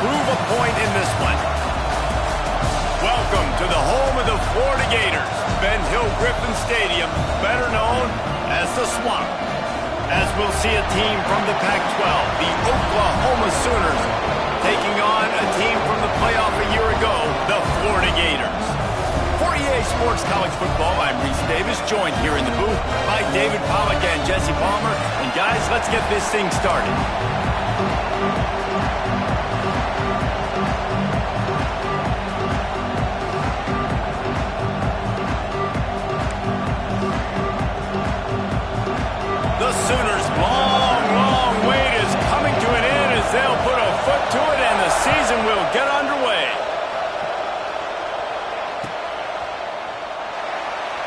prove a point in this one. Welcome to the home of the Florida Gators, Ben Hill Griffin Stadium, better known as the Swamp. As we'll see a team from the Pac-12, the Oklahoma Sooners, taking on a team from the playoff a year ago, the Florida Gators. For EA Sports College Football, I'm Reese Davis, joined here in the booth by David Pollack and Jesse Palmer. And guys, let's get this thing started. The Sooners' long wait is coming to an end as they'll put a foot to it and the season will get underway.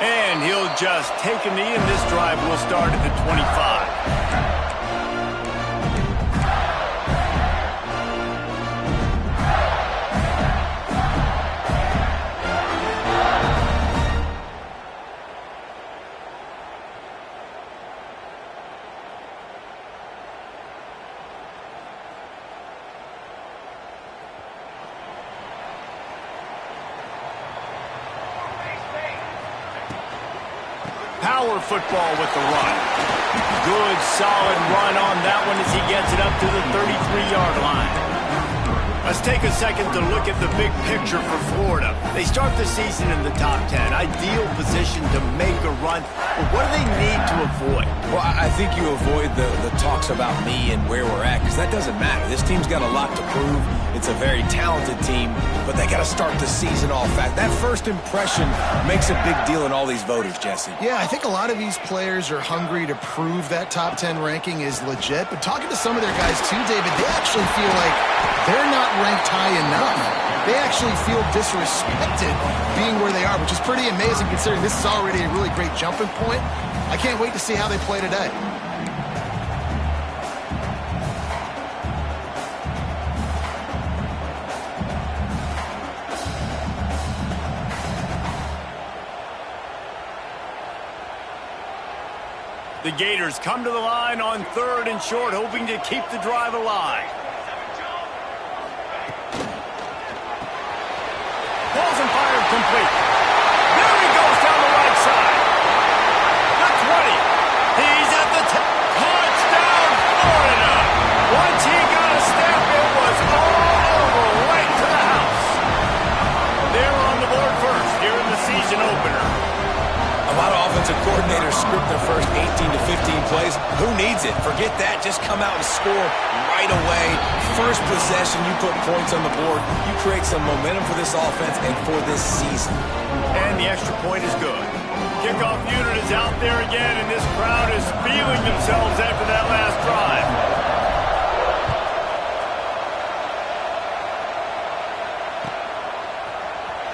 And he'll just take a knee, and this drive will start at the 25. Power football with the run. Good, solid run on that one as he gets it up to the 33-yard line. Let's take a second to look at the big picture for Florida. They start the season in the top 10. Ideal position to make a run. But what do they need to avoid? Well, I think you avoid the talks about me and where we're at, because that doesn't matter. This team's got a lot to prove. It's a very talented team, but they got to start the season off fast. That first impression makes a big deal in all these voters, Jesse. Yeah, I think a lot of these players are hungry to prove that top 10 ranking is legit. But talking to some of their guys too, David, they actually feel like they're not ranked high enough. They actually feel disrespected being where they are, which is pretty amazing considering this is already a really great jumping point. I can't wait to see how they play today. The Gators come to the line on 3rd and short, hoping to keep the drive alive. Balls and fired complete. There he goes down the right side. The 20. He's at the 10. Touchdown, Florida. Once he got a step, it was all over, right to the house. They're on the board first here in the season opener. A lot of offensive coordinators script their first 18 to 15 plays. Who needs it? Forget that. Just come out and score right away. First possession, you put points on the board. You create some momentum for this offense and for this season. And the extra point is good. Kickoff unit is out there again, and this crowd is feeling themselves after that last drive.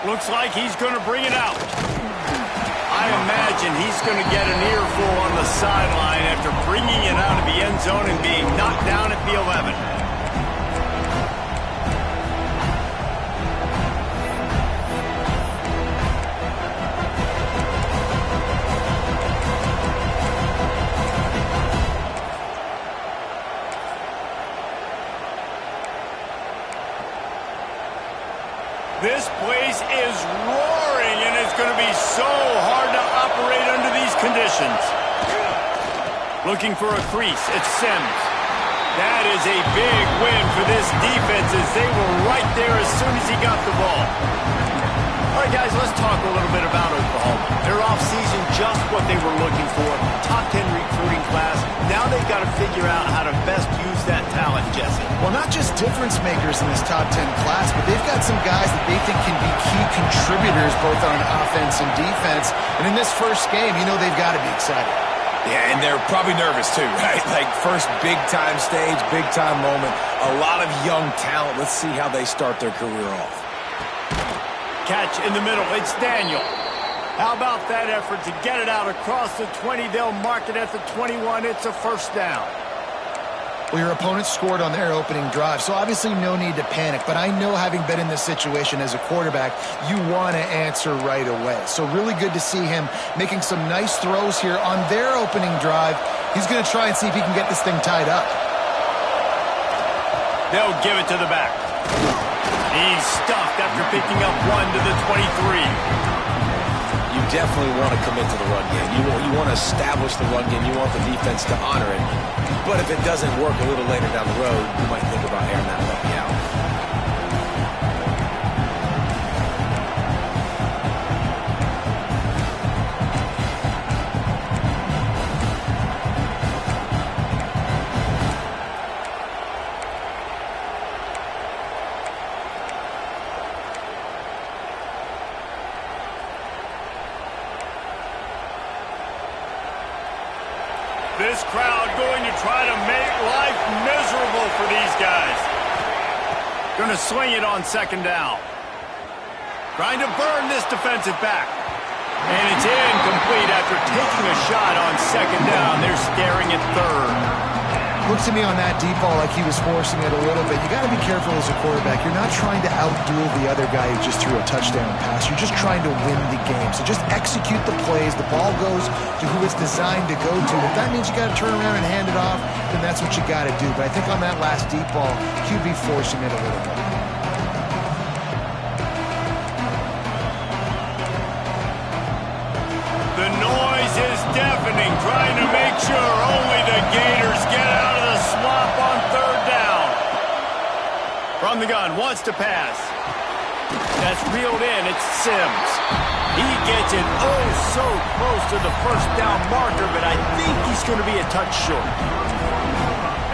Looks like he's going to bring it out. I imagine he's going to get an earful on the sideline after bringing it out of the end zone and being knocked down at the 11. This place is roaring, and it's going to be so hard to operate under these conditions. Looking for a crease, it's Sims. That is a big win for this defense as they were right there as soon as he got the ball. All right, guys, let's talk a little bit about Oklahoma. Their offseason, just what they were looking for. Top 10 recruiting class. Now they've got to figure out how to best use that talent, Jesse. Well, not just difference makers in this top 10 class, but they've got some guys that they think can be key contributors both on offense and defense. And in this first game, you know they've got to be excited. Yeah, and they're probably nervous too, right? Like first big-time stage, big-time moment. A lot of young talent. Let's see how they start their career off. Catch in the middle. It's Daniel. How about that effort to get it out across the 20? They'll mark it at the 21. It's a first down. Well, your opponent scored on their opening drive, so obviously no need to panic. But I know, having been in this situation as a quarterback, you want to answer right away. So really good to see him making some nice throws here on their opening drive. He's going to try and see if he can get this thing tied up. They'll give it to the back. He's stuffed after picking up 1 to the 23. You definitely want to commit to the run game. You want to establish the run game. You want the defense to honor it. But if it doesn't work a little later down the road, you might think about airing that puppy out. This crowd going to try to make life miserable for these guys. Going to swing it on second down. Trying to burn this defensive back. And it's incomplete after taking a shot on second down. They're staring at third. Looks to me on that deep ball like he was forcing it a little bit. You got to be careful as a quarterback. You're not trying to outduel the other guy who just threw a touchdown pass. You're just trying to win the game. So just execute the plays. The ball goes to who it's designed to go to. If that means you got to turn around and hand it off, then that's what you got to do. But I think on that last deep ball, QB forcing it a little bit. The noise is deafening, trying to make sure only the Gators get out of the swamp on third down. From the gun, wants to pass. That's reeled in, it's Sims. He gets it oh so close to the first down marker, but I think he's going to be a touch short.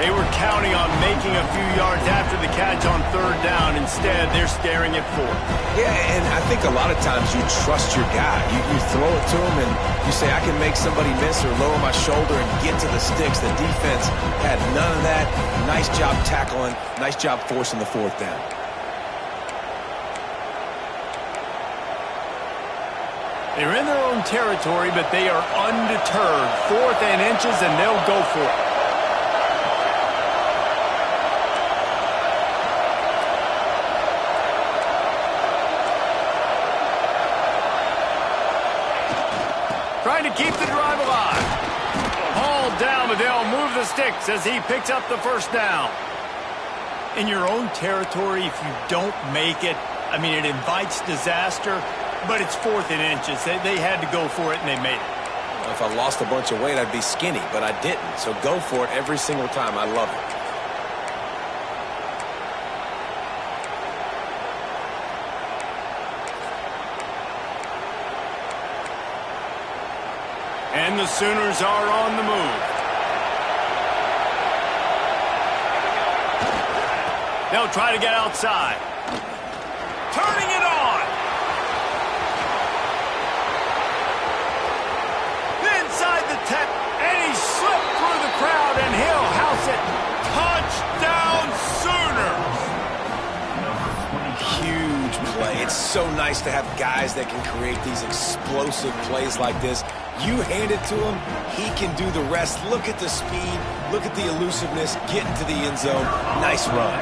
They were counting on making a few yards after the catch on third down. Instead, they're staring at fourth. Yeah, and I think a lot of times you trust your guy. You throw it to him and you say, I can make somebody miss or lower my shoulder and get to the sticks. The defense had none of that. Nice job tackling. Nice job forcing the fourth down. They're in their own territory, but they are undeterred. 4th and inches, and they'll go for it. Trying to keep the drive alive. Hauled down, but they'll move the sticks as he picks up the first down. In your own territory, if you don't make it, I mean, it invites disaster, but it's 4th and inches. They had to go for it, and they made it. If I lost a bunch of weight, I'd be skinny, but I didn't. So go for it every single time. I love it. And the Sooners are on the move. They'll try to get outside. Turning it on. Inside the 10, and he slipped through the crowd, and he'll house it. Touchdown Sooners! Huge play. It's so nice to have guys that can create these explosive plays like this. You hand it to him, he can do the rest. Look at the speed, look at the elusiveness, get into the end zone. Nice run.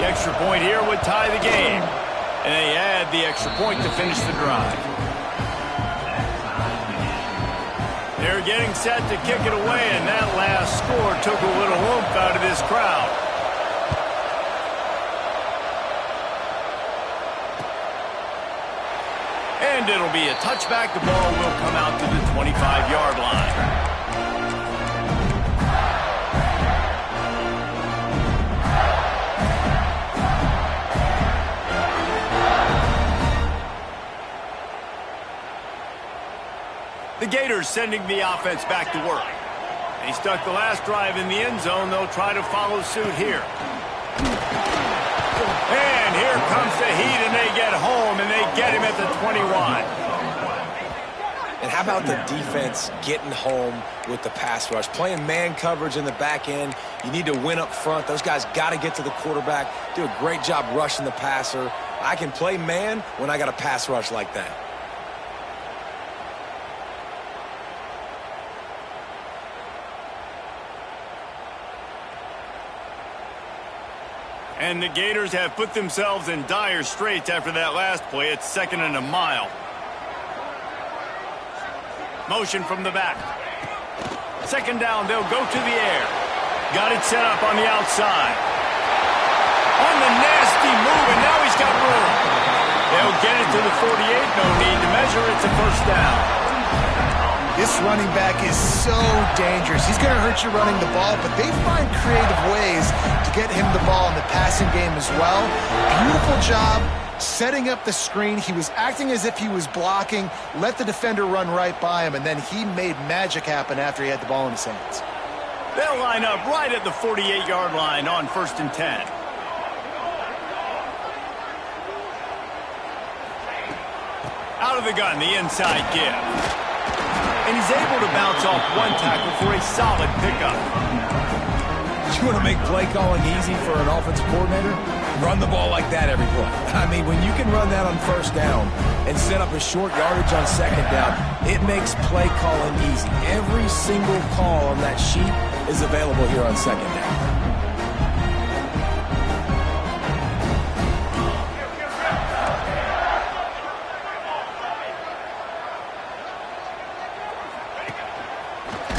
The extra point here would tie the game. And they add the extra point to finish the drive. They're getting set to kick it away, and that last score took a little oomph out of this crowd. And it'll be a touchback. The ball will come out to the 25-yard line. The Gators sending the offense back to work. They stuck the last drive in the end zone. They'll try to follow suit here. And here comes the heat, and they get home, and they get him at the 21. And how about the defense getting home with the pass rush? Playing man coverage in the back end. You need to win up front. Those guys got to get to the quarterback, do a great job rushing the passer. I can play man when I got a pass rush like that. And the Gators have put themselves in dire straits after that last play. It's 2nd and a mile. Motion from the back. 2nd down, they'll go to the air. Got it set up on the outside. On the nasty easy move, and now he's got room. They'll get it to the 48. No need to measure. It's a first down. This running back is so dangerous. He's going to hurt you running the ball, but they find creative ways to get him the ball in the passing game as well. Beautiful job setting up the screen. He was acting as if he was blocking, let the defender run right by him, and then he made magic happen after he had the ball in his hands. They'll line up right at the 48-yard line on 1st and 10. Out of the gun, the inside give. And he's able to bounce off one tackle for a solid pickup. You want to make play calling easy for an offensive coordinator? Run the ball like that every play. I mean, when you can run that on 1st down and set up a short yardage on 2nd down, it makes play calling easy. Every single call on that sheet is available here on 2nd down.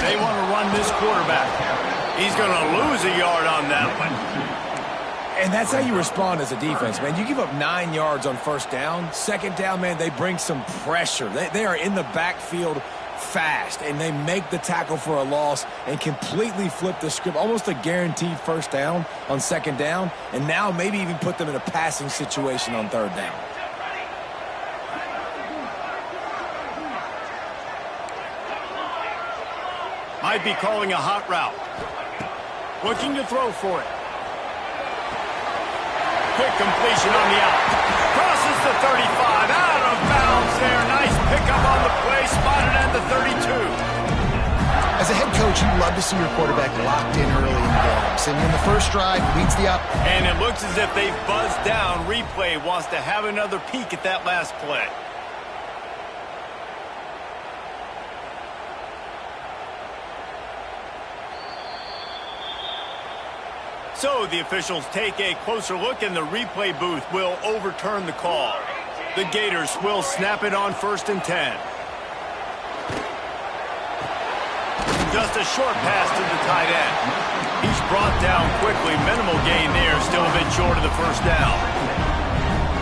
They want to run this quarterback. He's going to lose a yard on that one. And that's how you respond as a defense, man. You give up 9 yards on 1st down. 2nd down, man, they bring some pressure. They are in the backfield fast, and they make the tackle for a loss and completely flip the script. Almost a guaranteed 1st down on 2nd down, and now maybe even put them in a passing situation on 3rd down. Might be calling a hot route. Looking to throw for it. Quick completion on the out. Crosses the 35. Out of bounds there. Nice pickup on the play. Spotted at the 32. As a head coach, you love to see your quarterback locked in early in games. And in the first drive, leads the up. And it looks as if they've buzzed down. Replay wants to have another peek at that last play. So the officials take a closer look, and the replay booth will overturn the call. The Gators will snap it on 1st and 10. Just a short pass to the tight end. He's brought down quickly. Minimal gain there, still a bit short of the 1st down.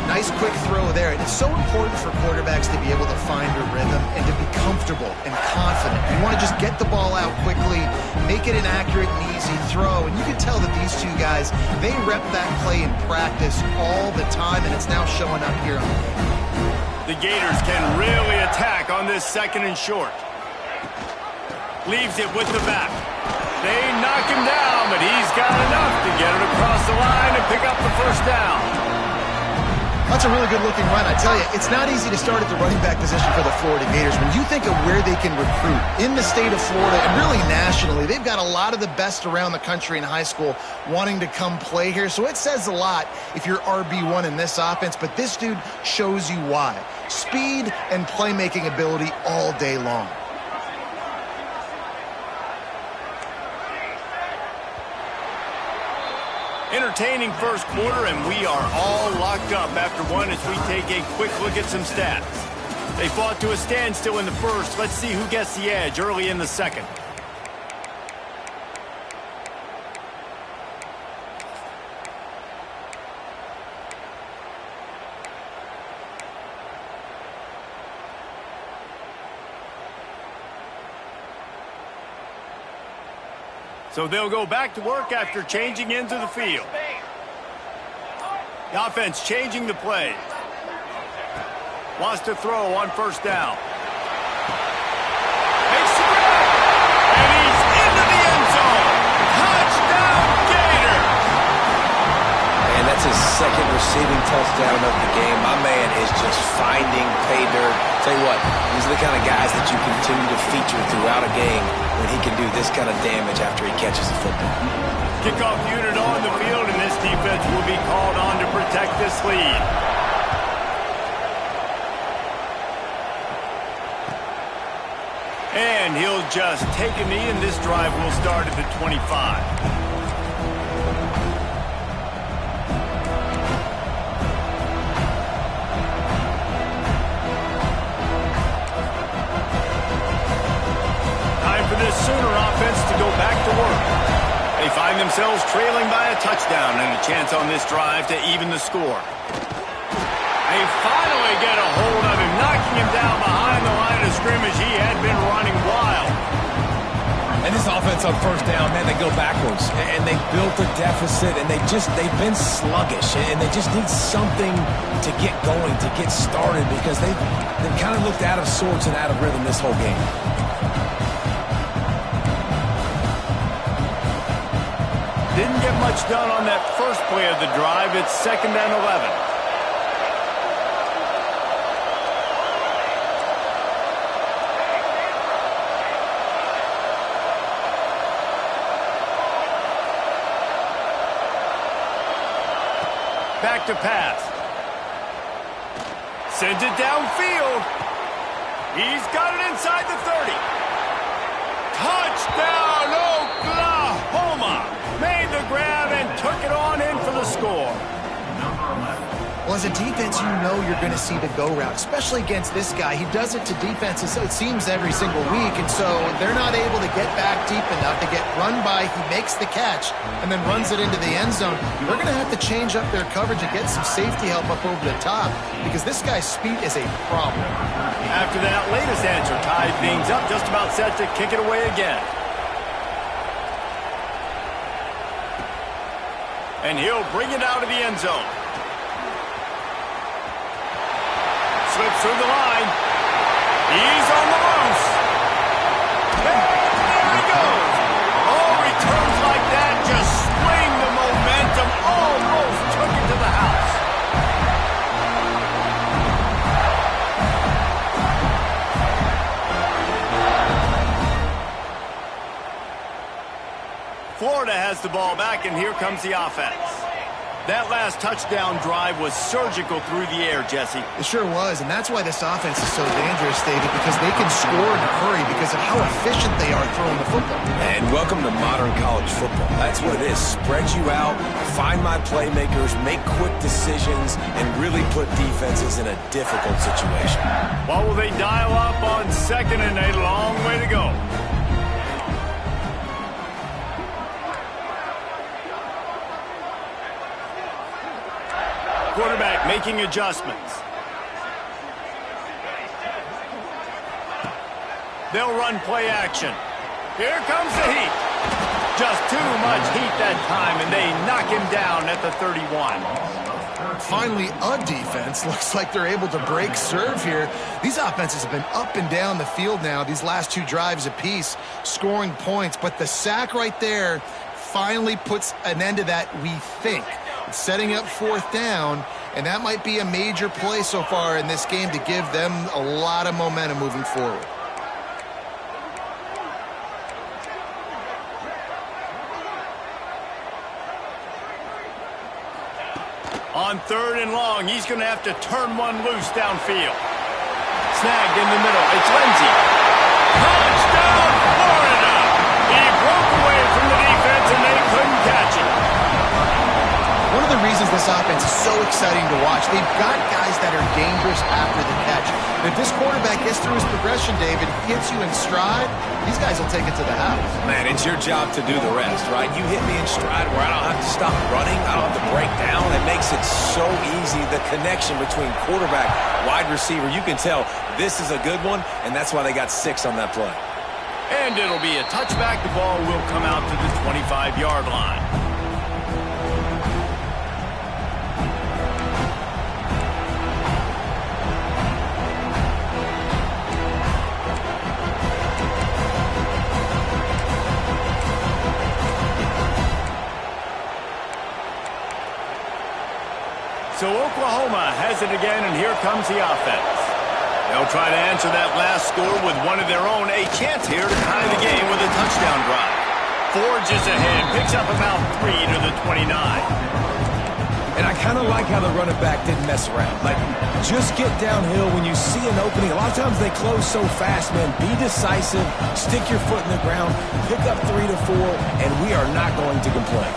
Nice quick throw there. It's so important for quarterbacks to be able to find a rhythm and to be comfortable and confident. You want to just get the ball out quickly, make it an accurate and easy throw. And you can tell that these two guys, they rep that play in practice all the time, and it's now showing up here on the game. The Gators can really attack on this 2nd and short. Leaves it with the back. They knock him down, but he's got enough to get it across the line and pick up the 1st down. That's a really good-looking run. I tell you, it's not easy to start at the running back position for the Florida Gators. When you think of where they can recruit in the state of Florida and really nationally, they've got a lot of the best around the country in high school wanting to come play here. So it says a lot if you're RB1 in this offense, but this dude shows you why. Speed and playmaking ability all day long. Entertaining first quarter, and we are all locked up after one as we take a quick look at some stats. They fought to a standstill in the first. Let's see who gets the edge early in the 2nd. So they'll go back to work after changing into the field. The offense changing the play. Wants to throw on 1st down. Makes the grab. And he's into the end zone. Touchdown, Gator. And that's his 2nd receiving touchdown of the game. My man is just finding pay dirt. Tell you what, these are the kind of guys that you continue to feature throughout a game when he can do this kind of damage after he catches the football. Kickoff unit on the field, and this defense will be called on to protect this lead. And he'll just take a knee, and this drive will start at the 25. For this Sooner offense to go back to work. They find themselves trailing by a touchdown and a chance on this drive to even the score. They finally get a hold of him, knocking him down behind the line of scrimmage. He had been running wild. And this offense on first down, man, they go backwards. And they built a deficit, and they've been sluggish. And they just need something to get going, to get started, because they've kind of looked out of sorts and out of rhythm this whole game. Didn't get much done on that first play of the drive. It's 2nd and 11. Back to pass. Sends it downfield. He's got it inside the 30. Touchdown, Oklahoma! Made the grab and took it on in for the score. Well, as a defense, you know you're going to see the go route, especially against this guy. He does it to defenses, it seems, every single week, and so they're not able to get back deep enough to get run by. He makes the catch and then runs it into the end zone. They're going to have to change up their coverage and get some safety help up over the top because this guy's speed is a problem. After that latest answer tied things up, just about set to kick it away again. And he'll bring it out of the end zone. Slips through the line. He's on the loose. There he goes. Oh, returns like that just swing the momentum. Almost took it to the house. Florida has the ball back, and here comes the offense. That last touchdown drive was surgical through the air, Jesse. It sure was, and that's why this offense is so dangerous, David, because they can score in a hurry because of how efficient they are throwing the football. And welcome to modern college football. That's what it is. Spread you out, find my playmakers, make quick decisions, and really put defenses in a difficult situation. What will they dial up on 2nd and a long way to go? Quarterback making adjustments. They'll run play action. Here comes the heat. Just too much heat that time, and they knock him down at the 31. Finally, a defense. Looks like they're able to break serve here. These offenses have been up and down the field now, these last two drives apiece, scoring points. But the sack right there finally puts an end to that, we think. It's setting up 4th down, and that might be a major play so far in this game to give them a lot of momentum moving forward. On 3rd and long, he's going to have to turn one loose downfield. Snagged in the middle. It's Lindsey. Touchdown, Florida! He broke away from the defense, and they couldn't catch him. One of the reasons this offense is so exciting to watch, they've got guys that are dangerous after the catch. And if this quarterback gets through his progression, David, hits you in stride, these guys will take it to the house. Man, it's your job to do the rest, right? You hit me in stride where I don't have to stop running. I don't have to break down. It makes it so easy. The connection between quarterback, wide receiver, you can tell this is a good one, and that's why they got 6 on that play. And it'll be a touchback. The ball will come out to the 25-yard line. So Oklahoma has it again, and here comes the offense. They'll try to answer that last score with one of their own. A chance here to tie the game with a touchdown drive. Forges ahead, picks up about 3 to the 29. And I kind of like how the running back didn't mess around. Like, just get downhill when you see an opening. A lot of times they close so fast, man. Be decisive, stick your foot in the ground, pick up 3 to 4, and we are not going to complain.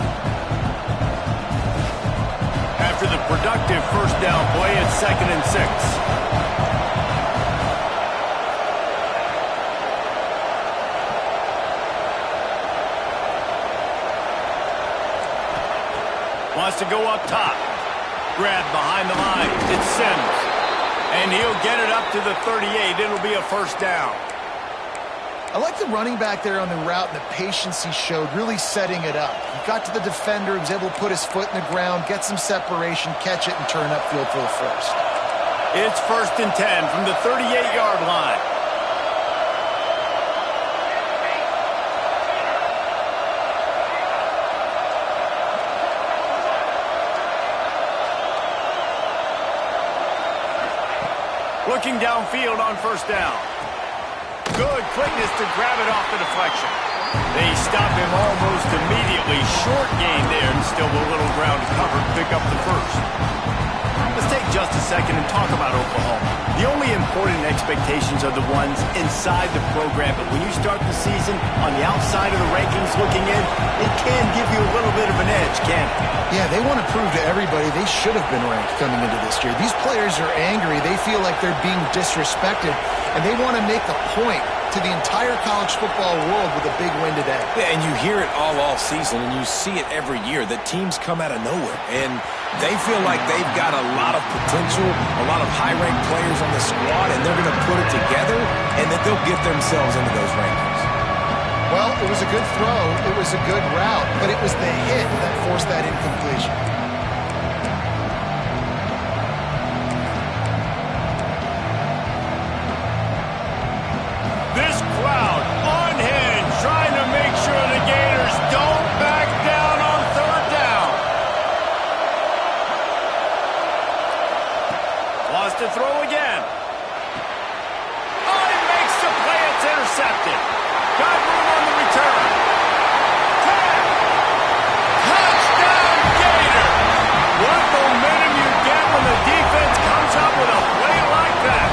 After the productive first down play, it's 2nd and 6. Wants to go up top. Grab behind the line. It's Sims. And he'll get it up to the 38. It'll be a first down. I like the running back there on the route and the patience he showed, really setting it up. He got to the defender, he was able to put his foot in the ground, get some separation, catch it, and turn upfield for the first. It's 1st and 10 from the 38-yard line. Looking downfield on first down. Good quickness to grab it off the deflection. They stop him almost immediately. Short gain there, and still a little ground to cover to pick up the first. Let's take just a second and talk about Oklahoma. The only important expectations are the ones inside the program, but when you start the season on the outside of the rankings looking in, it can give you a little bit of an edge, can't it? Yeah, they want to prove to everybody they should have been ranked coming into this year. These players are angry. They feel like they're being disrespected, and they want to make a point to the entire college football world with a big win today. Yeah, and you hear it all season, and you see it every year that teams come out of nowhere, and they feel like they've got a lot of potential, a lot of high-ranked players on the squad, and they're going to put it together, and that they'll get themselves into those rankings. Well, it was a good throw, it was a good route, but it was the hit that forced that incompletion. This crowd unhinged, trying to make sure the Gators don't back down on 3rd down. Wants to throw again. Oh, he makes the play. It's intercepted. Got room on the return. 10. Touchdown, Gator. What momentum you get when the defense comes up with a play like that.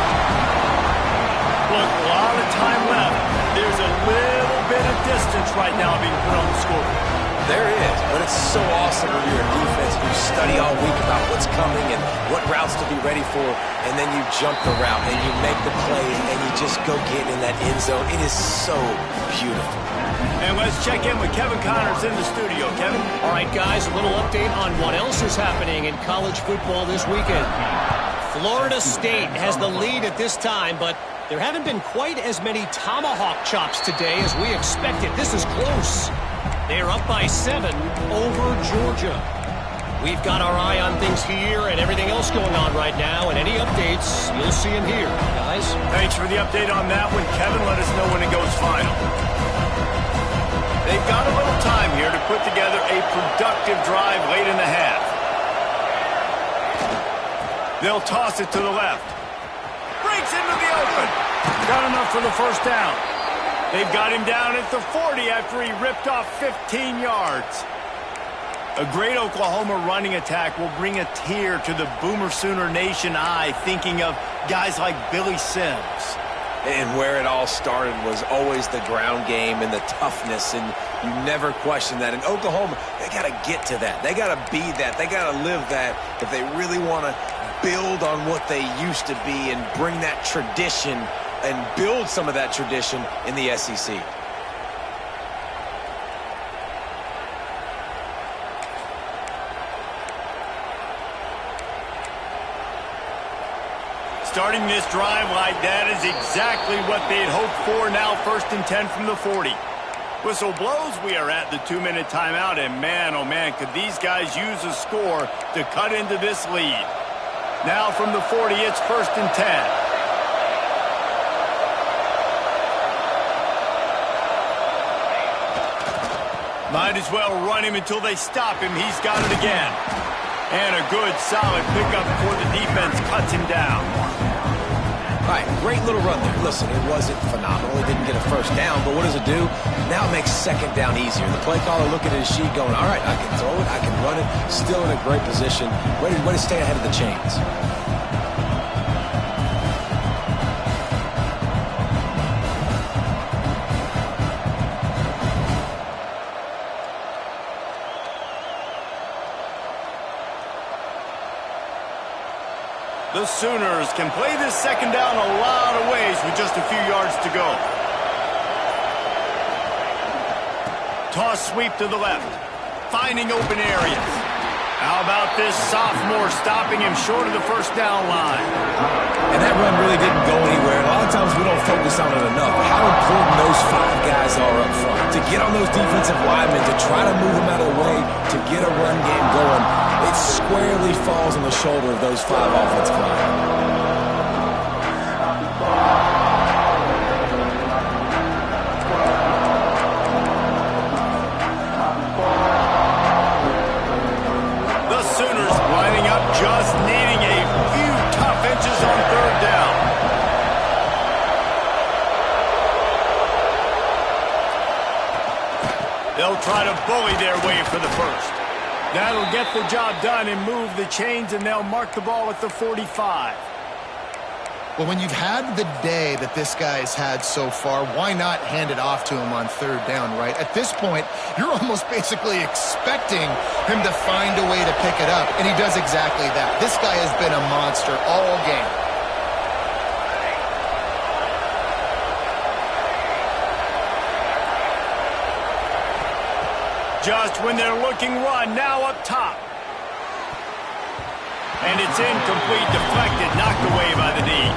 Look, a lot of time left. There's a little bit of distance right now being put on the scoreboard. There is, but it's so awesome when you're a defense and you study all week about what's coming and what routes to be ready for, and then you jump the route and you make the plays and you just go get in that end zone. It is so beautiful. And let's check in with Kevin Connors in the studio. Kevin? All right, guys, a little update on what else is happening in college football this weekend. Florida State has the lead at this time, but there haven't been quite as many tomahawk chops today as we expected. This is close. They are up by 7 over Georgia. We've got our eye on things here and everything else going on right now, and any updates, you'll see them here, guys. Thanks for the update on that one, Kevin. Let us know when it goes final. They've got a little time here to put together a productive drive late in the half. They'll toss it to the left. Breaks into the open. Got enough for the first down. They've got him down at the 40 after he ripped off 15 yards. A great Oklahoma running attack will bring a tear to the Boomer Sooner Nation eye, thinking of guys like Billy Sims. And where it all started was always the ground game and the toughness, and you never question that. In Oklahoma, they got to get to that. They got to be that. They got to live that if they really want to build on what they used to be and bring that tradition and build some of that tradition in the SEC. Starting this drive like that is exactly what they'd hoped for. Now 1st and 10 from the 40. Whistle blows, we are at the 2-minute timeout, and man, oh man, could these guys use a score to cut into this lead. Now from the 40, it's 1st and 10. Might as well run him until they stop him. He's got it again. And a good, solid pickup before the defense cuts him down. All right, great little run there. Listen, it wasn't phenomenal. It didn't get a first down, but what does it do? Now it makes 2nd down easier. The play caller looking at his sheet going, all right, I can throw it, I can run it, still in a great position, ready to stay ahead of the chains. The Sooners can play this 2nd down a lot of ways with just a few yards to go. Toss sweep to the left. Finding open areas. How about this sophomore stopping him short of the first down line? And that run really didn't go anywhere. A lot of times we don't focus on it enough. How important those 5 guys are up front. To get on those defensive linemen, to try to move them out of the way, to get a run game going, it squarely falls on the shoulder of those 5 offensive linemen. Just needing a few tough inches on third down. They'll try to bully their way for the first. That'll get the job done and move the chains, and they'll mark the ball at the 45. Well, when you've had the day that this guy's had so far, why not hand it off to him on third down, right? At this point, you're almost basically expecting him to find a way to pick it up, and he does exactly that. This guy has been a monster all game. Just when they're looking run, now up top. And it's incomplete, deflected, knocked away by the knee.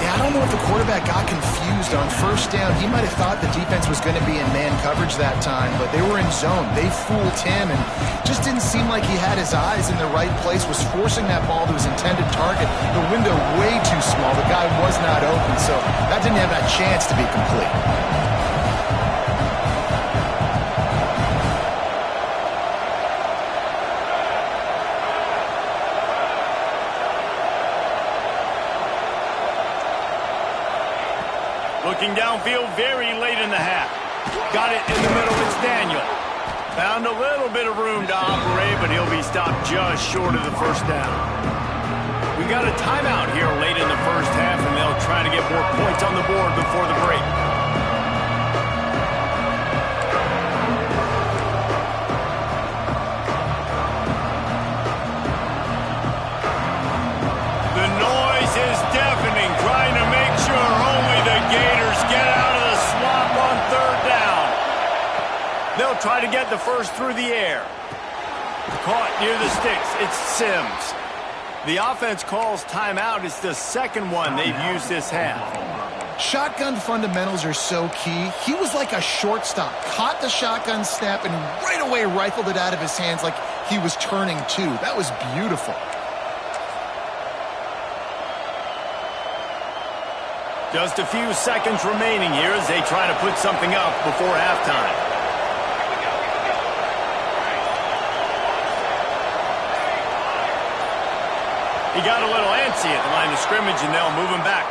Yeah, I don't know if the quarterback got confused on first down. He might have thought the defense was going to be in man coverage that time, but they were in zone. They fooled him and just didn't seem like he had his eyes in the right place, was forcing that ball to his intended target. The window way too small. The guy was not open, so that didn't have that chance to be complete. Looking downfield very late in the half. Got it in the middle. It's Daniel. Found a little bit of room to operate, but he'll be stopped just short of the first down. We got a timeout here late in the first half, and they'll try to get more points on the board before the break. The noise is deafening, trying to make sure only the Gators get out of the swamp on third down. They'll try to get the first through the air. Caught near the sticks. It's Sims. The offense calls timeout. It's the second one they've used this half. Shotgun fundamentals are so key. He was like a shortstop. Caught the shotgun snap and right away rifled it out of his hands like he was turning two. That was beautiful. Just a few seconds remaining here as they try to put something up before halftime. He got a little antsy at the line of scrimmage, and they'll move him back.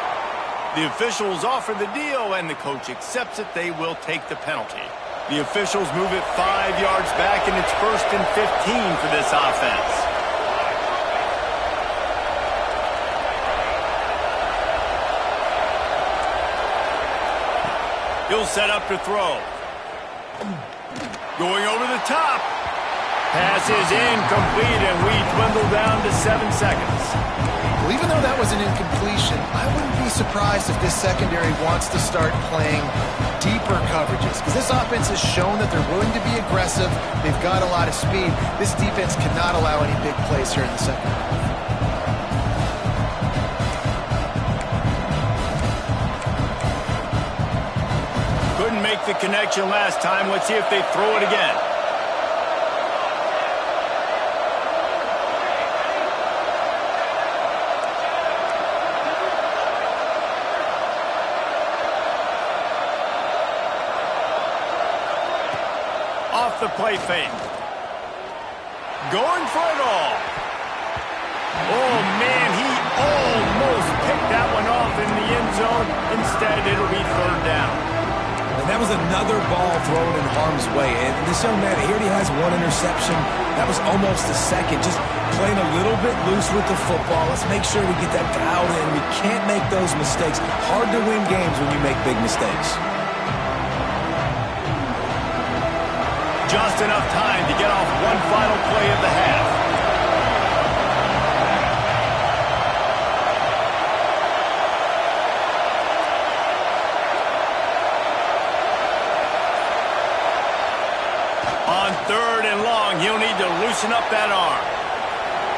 The officials offer the deal, and the coach accepts it. They will take the penalty. The officials move it 5 yards back, and it's 1st and 15 for this offense. He'll set up to throw. Going over the top. Pass is incomplete, and we dwindle down to 7 seconds. Well, even though that was an incompletion, I wouldn't be surprised if this secondary wants to start playing deeper coverages, because this offense has shown that they're willing to be aggressive. They've got a lot of speed. This defense cannot allow any big plays here in the second half. Couldn't make the connection last time. Let's see if they throw it again. Off the play fake. Going for it all. Oh, man, he almost picked that one off in the end zone. Instead, it'll be third down. And that was another ball thrown in harm's way. And this young man, he already has one interception. That was almost a second. Just playing a little bit loose with the football. Let's make sure we get that dialed in. We can't make those mistakes. Hard to win games when you make big mistakes. Just enough time to get off one final play of the half. On 3rd and long, he'll need to loosen up that arm.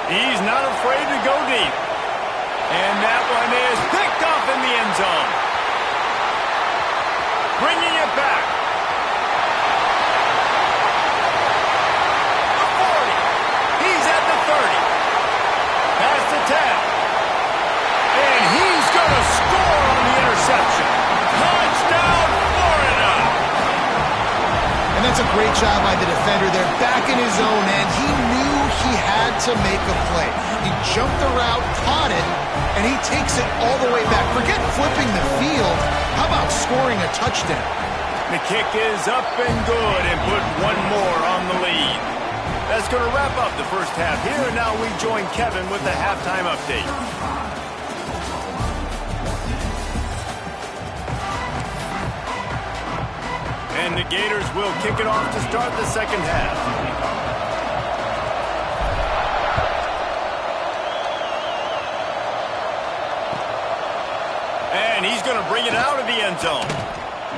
He's not afraid to go deep. And that one is picked off in the end zone. Bringing it back. The 40. He's at the 30. Past the 10. And he's going to score on the interception. Touchdown, Florida. And that's a great job by the defender there, back in his own end. He knew he had to make a play. He jumped the route, caught it, and he takes it all the way back. Forget flipping the field. How about scoring a touchdown? The kick is up and good and put one more on the lead. That's going to wrap up the first half here. And now we join Kevin with the halftime update. And the Gators will kick it off to start the second half. And he's going to bring it out of the end zone.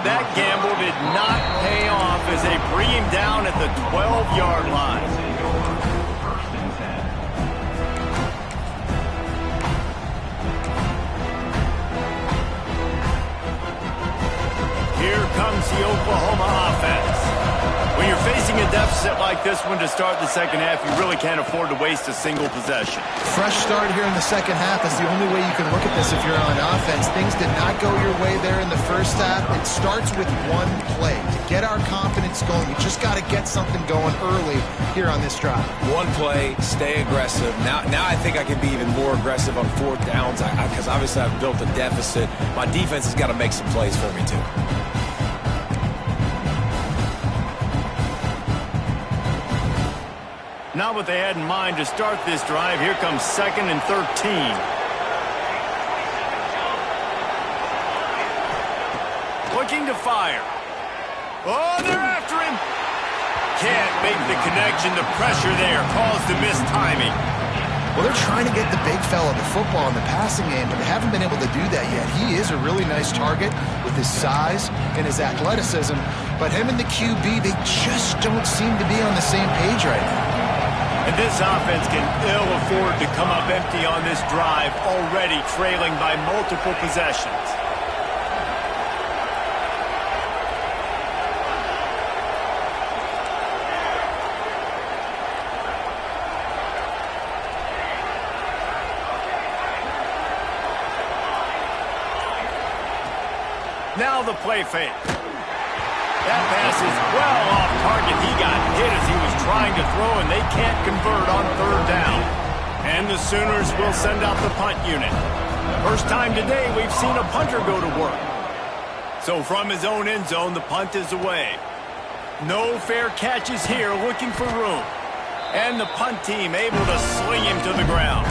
That gamble did not pay off as they bring him down at the 12-yard line. Here comes the Oklahoma offense. When you're facing a deficit like this one to start the second half, you really can't afford to waste a single possession. Fresh start here in the second half is the only way you can look at this if you're on offense. Things did not go your way there in the first half. It starts with one play. To get our confidence going, we just got to get something going early here on this drive. One play, stay aggressive. Now I think I can be even more aggressive on fourth downs because obviously I've built a deficit. My defense has got to make some plays for me too. Not what they had in mind to start this drive. Here comes 2nd and 13. Looking to fire. Oh, they're after him. Can't make the connection. The pressure there caused the missed timing. Well, they're trying to get the big fella the football in the passing game, but they haven't been able to do that yet. He is a really nice target with his size and his athleticism, but him and the QB, they just don't seem to be on the same page right now. And this offense can ill afford to come up empty on this drive, already trailing by multiple possessions. Now the play fake. That pass is well off target. He got hit as he was trying to throw, and they can't convert on third down. And the Sooners will send out the punt unit. First time today we've seen a punter go to work. So from his own end zone, the punt is away. No fair catches here, looking for room. And the punt team able to sling him to the ground.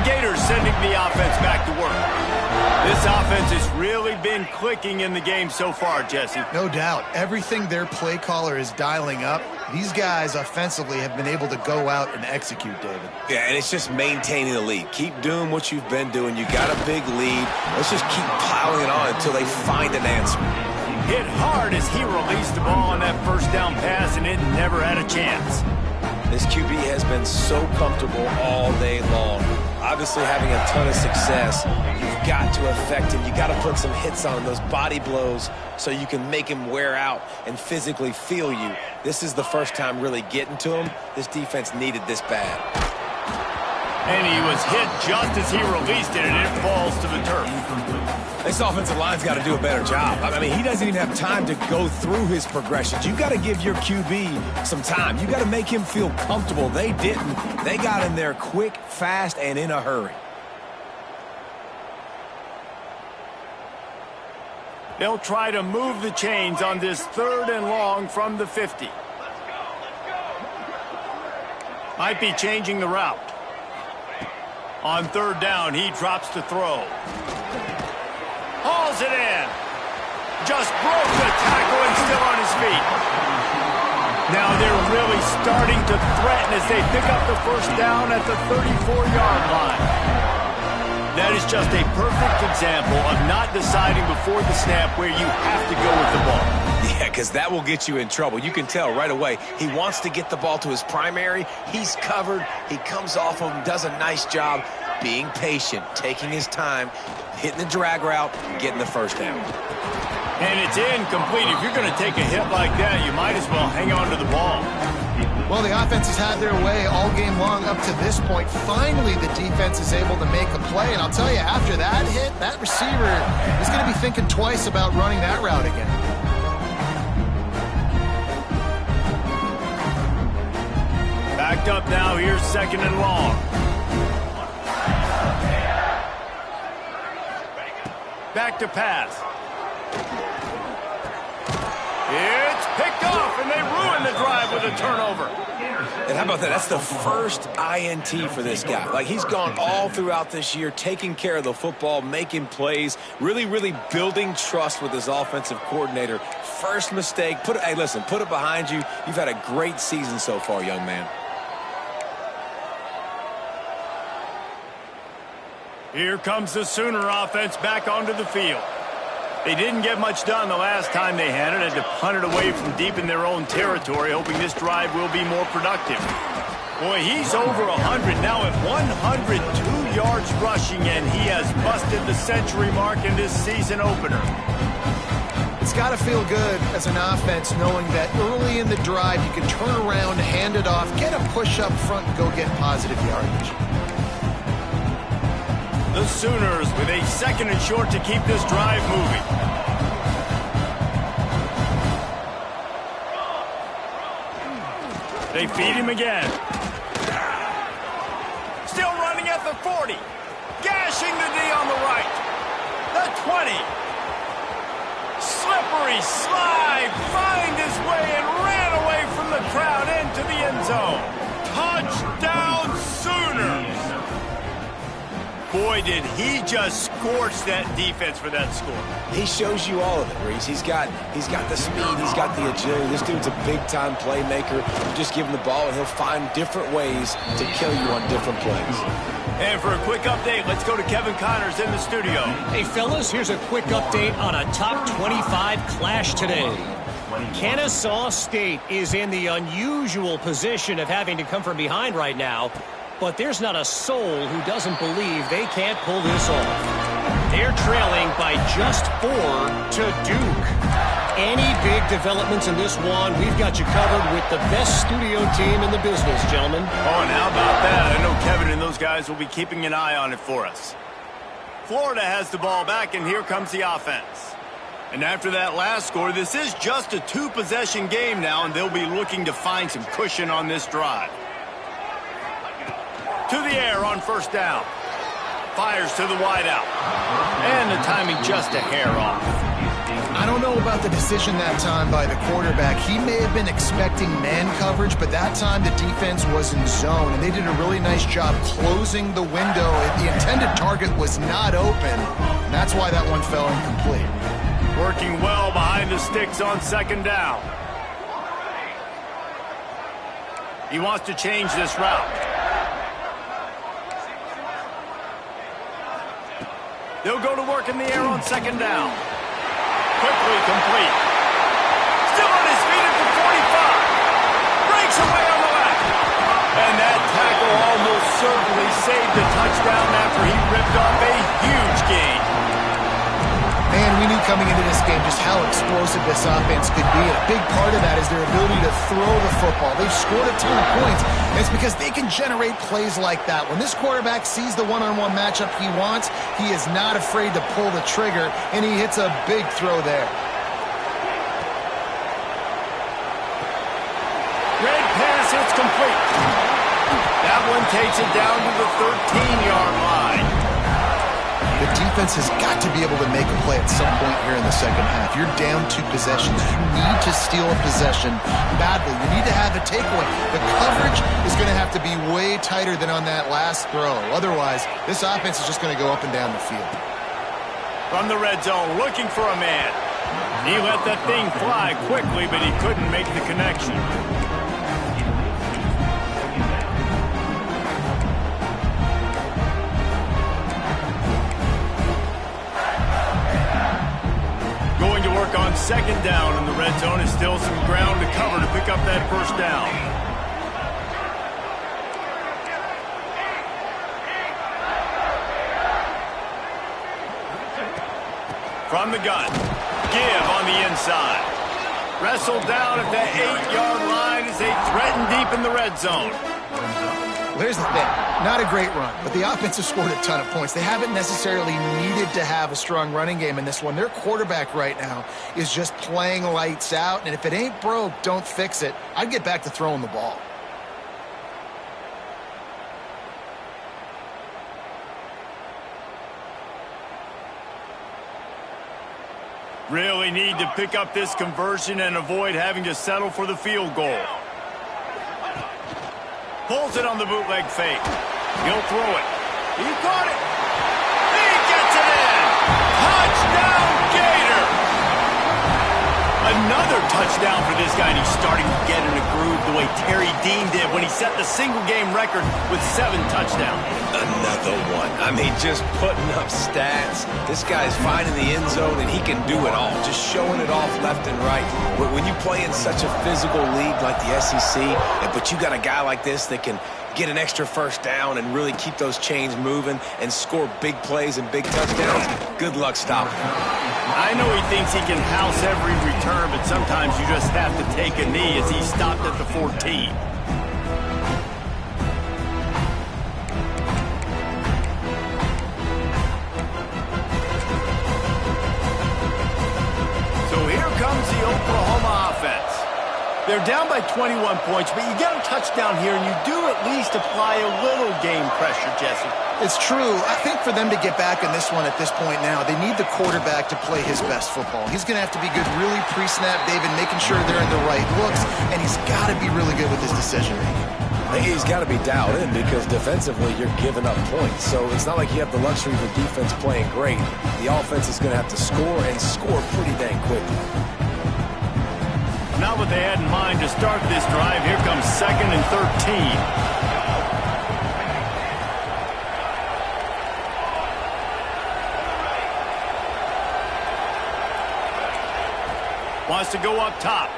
Gators sending the offense back to work. This offense has really been clicking in the game so far, Jesse. No doubt. Everything their play caller is dialing up, these guys offensively have been able to go out and execute, David. Yeah, and it's just maintaining the lead. Keep doing what you've been doing. You got a big lead. Let's just keep piling it on until they find an answer. Hit hard as he released the ball on that first down pass, and it never had a chance. This QB has been so comfortable all day long. Obviously having a ton of success. You've got to affect him. You got to put some hits on him, those body blows, so you can make him wear out and physically feel you. This is the first time really getting to him. This defense needed this bad. And he was hit just as he released it, and it falls to the turf. This offensive line's got to do a better job. I mean, he doesn't even have time to go through his progressions. You got to give your QB some time. You got to make him feel comfortable. They didn't. They got him there quick, fast, and in a hurry. They'll try to move the chains on this 3rd and long from the 50. Might be changing the route. On 3rd down, he drops to throw. Hauls it in. Just broke the tackle and still on his feet. Now they're really starting to threaten as they pick up the first down at the 34-yard line. That is just a perfect example of not deciding before the snap where you have to go with the ball. Yeah, because that will get you in trouble. You can tell right away he wants to get the ball to his primary. He's covered. He comes off of him, does a nice job being patient, taking his time, hitting the drag route, getting the first down. And it's incomplete. If you're going to take a hit like that, you might as well hang on to the ball. Well, the offense has had their way all game long up to this point. Finally, the defense is able to make a play. And I'll tell you, after that hit, that receiver is going to be thinking twice about running that route again. Backed up now. Here's second and long. Back to pass. It's picked off, and they ruin the drive with a turnover. And how about that? That's the first INT for this guy. Like, he's gone all throughout this year, taking care of the football, making plays, really, really building trust with his offensive coordinator. First mistake. Hey, listen, put it behind you. You've had a great season so far, young man. Here comes the Sooner offense back onto the field. They didn't get much done the last time they had it. Had to punt it away from deep in their own territory, hoping this drive will be more productive. Boy, he's over 100 now at 102 yards rushing, and he has busted the century mark in this season opener. It's got to feel good as an offense knowing that early in the drive you can turn around, hand it off, get a push up front, and go get positive yardage. The Sooners with a second and short to keep this drive moving. They feed him again. Still running at the 40. Gashing the D on the right. The 20. Slippery slide. Find his way and ran away from the crowd into the end zone. Touchdown Sooners. Boy, did he just scorch that defense for that score. He shows you all of it, Reese. He's got the speed. He's got the agility. This dude's a big-time playmaker. You just give him the ball, and he'll find different ways to kill you on different plays. And for a quick update, let's go to Kevin Connors in the studio. Hey, fellas, here's a quick update on a top 25 clash today. Kennesaw State is in the unusual position of having to come from behind right now. But there's not a soul who doesn't believe they can't pull this off. They're trailing by just 4 to Duke. Any big developments in this one, we've got you covered with the best studio team in the business, gentlemen. Oh, and how about that? I know Kevin and those guys will be keeping an eye on it for us. Florida has the ball back, and here comes the offense. And after that last score, this is just a 2-possession game now, and they'll be looking to find some cushion on this drive. To the air on first down. Fires to the wideout. And the timing just a hair off. I don't know about the decision that time by the quarterback. He may have been expecting man coverage, but that time the defense was in zone, and they did a really nice job closing the window. The intended target was not open, and that's why that one fell incomplete. Working well behind the sticks on second down. He wants to change this route. They'll go to work in the air on second down. Quickly complete. Still on his feet at the 45. Breaks away on the left. And that tackle almost certainly saved the touchdown after he ripped off a huge gain. Man, we knew coming into this game just how explosive this offense could be. And a big part of that is their ability to throw the football. They've scored a ton of points, and it's because they can generate plays like that. When this quarterback sees the one-on-one matchup he wants, he is not afraid to pull the trigger, and he hits a big throw there. Red pass, it's complete. That one takes it down to the 13-yard line. The defense has got to be able to make a play at some point here in the second half. You're down 2 possessions. You need to steal a possession badly. You need to have a takeaway. The coverage is going to have to be way tighter than on that last throw. Otherwise, this offense is just going to go up and down the field. From the red zone, looking for a man. He let that thing fly quickly, but he couldn't make the connection. mark on second down in the red zone. Is still some ground to cover to pick up that first down. From the gun, give on the inside. Wrestled down at that 8-yard line as they threaten deep in the red zone. There's the thing. Not a great run, but the offense has scored a ton of points. They haven't necessarily needed to have a strong running game in this one. Their quarterback right now is just playing lights out, and if it ain't broke, don't fix it. I'd get back to throwing the ball. Really need to pick up this conversion and avoid having to settle for the field goal. Pulls it on the bootleg fake. He'll throw it. He caught it. He gets it in. Touchdown, Gator. Another touchdown for this guy, and he's starting to get in a groove the way Terry Dean did when he set the single-game record with 7 touchdowns. Another one. I mean, just putting up stats. This guy's finding the end zone, and he can do it all. Just showing it off left and right. When you play in such a physical league like the SEC, but you got a guy like this that can get an extra first down and really keep those chains moving and score big plays and big touchdowns, good luck stopping him. I know he thinks he can house every return, but sometimes you just have to take a knee as he stopped at the 14. The Oklahoma offense. They're down by 21 points, but you get a touchdown here, and you do at least apply a little game pressure, Jesse. It's true. I think for them to get back in this one at this point now, they need the quarterback to play his best football. He's going to have to be good really pre-snap, David, making sure they're in the right looks, and he's got to be really good with his decision-making. He's got to be dialed in because defensively you're giving up points. So it's not like you have the luxury of the defense playing great. The offense is going to have to score and score pretty dang quickly. Not what they had in mind to start this drive. Here comes 2nd and 13. Wants to go up top.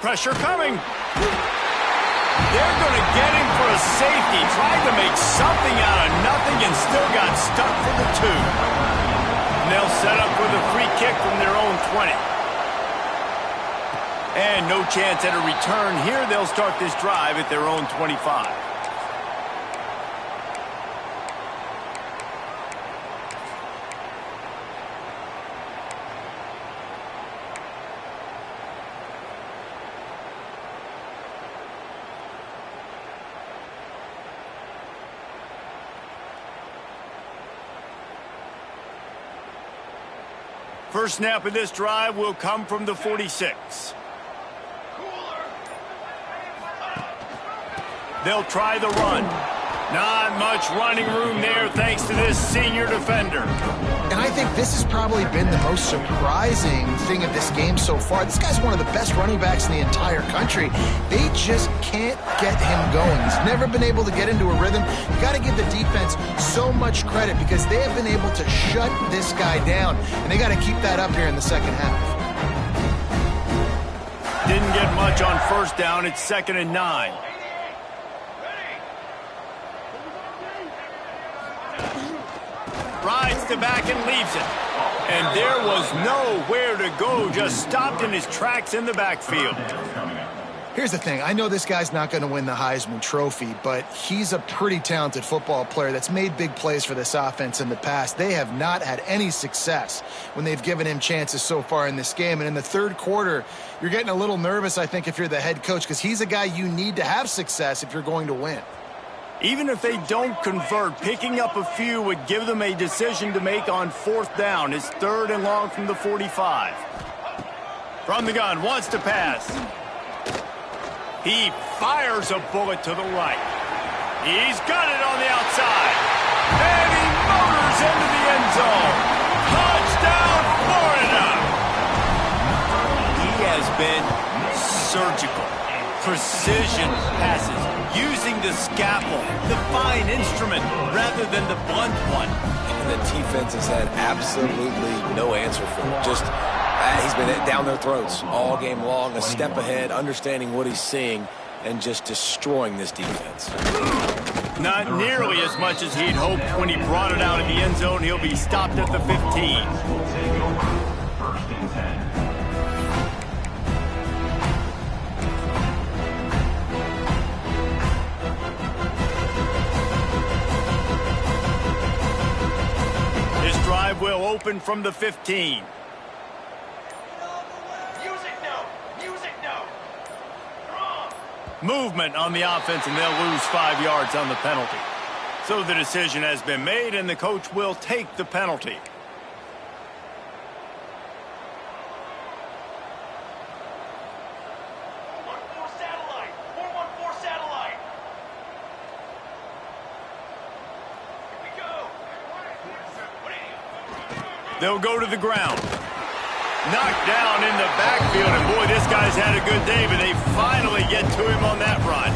Pressure coming. They're going to get him for a safety. Tried to make something out of nothing and still got stuck for the 2. And they'll set up with a free kick from their own 20. And no chance at a return here. They'll start this drive at their own 25. First snap of this drive will come from the 46. They'll try the run. Not much running room there thanks to this senior defender. And I think this has probably been the most surprising thing of this game so far. This guy's one of the best running backs in the entire country. They just can't get him going. He's never been able to get into a rhythm. You got to give the defense so much credit because they have been able to shut this guy down. And they got to keep that up here in the second half. Didn't get much on first down. It's 2nd and 9. Rides to back and leaves it. And there was nowhere to go, just stopped in his tracks in the backfield. Here's the thing. I know this guy's not going to win the Heisman Trophy, but he's a pretty talented football player that's made big plays for this offense in the past. They have not had any success when they've given him chances so far in this game. And in the third quarter, you're getting a little nervous, I think, if you're the head coach, because he's a guy you need to have success if you're going to win. Even if they don't convert, picking up a few would give them a decision to make on 4th down. It's 3rd and long from the 45. From the gun, wants to pass. He fires a bullet to the right. He's got it on the outside. And he motors into the end zone. Touchdown, Florida! He has been surgical. Precision passes. Using the scalpel, the fine instrument, rather than the blunt one. And the defense has had absolutely no answer for him. Just He's been down their throats all game long, a step ahead, understanding what he's seeing, and just destroying this defense. Not nearly as much as he'd hoped when he brought it out of the end zone. He'll be stopped at the 15. This drive will open from the 15. Movement on the offense, and they'll lose 5 yards on the penalty. So the decision has been made, and the coach will take the penalty. They'll go to the ground. Knocked down in the backfield, and boy, this guy's had a good day, but they finally get to him on that run.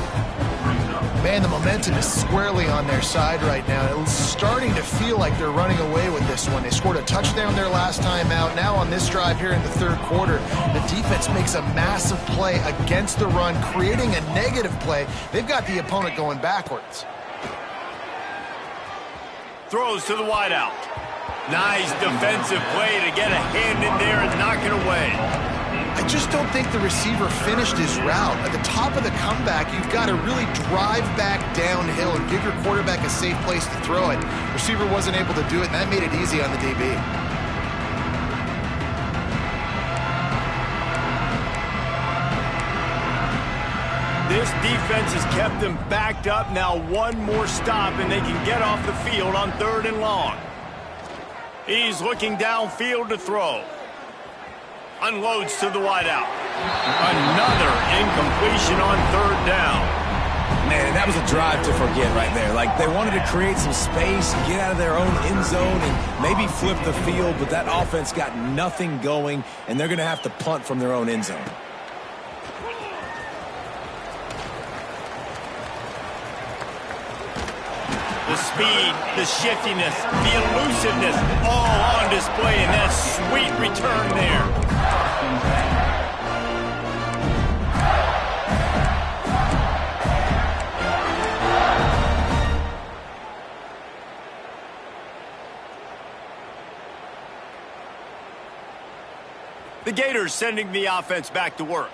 Man, the momentum is squarely on their side right now. It's starting to feel like they're running away with this one. They scored a touchdown their last time out. Now on this drive here in the third quarter, the defense makes a massive play against the run, creating a negative play. They've got the opponent going backwards. Throws to the wideout. Nice defensive play to get a hand in there and knock it away. I just don't think the receiver finished his route. At the top of the comeback, you've got to really drive back downhill and give your quarterback a safe place to throw it. Receiver wasn't able to do it, and that made it easy on the DB. This defense has kept them backed up. Now one more stop, and they can get off the field on 3rd and long. He's looking downfield to throw. Unloads to the wideout. Another incompletion on 3rd down. Man, that was a drive to forget right there. Like, they wanted to create some space, get out of their own end zone, and maybe flip the field, but that offense got nothing going, and they're going to have to punt from their own end zone. The speed, the shiftiness, the elusiveness, all on display, and that sweet return there. The Gators sending the offense back to work.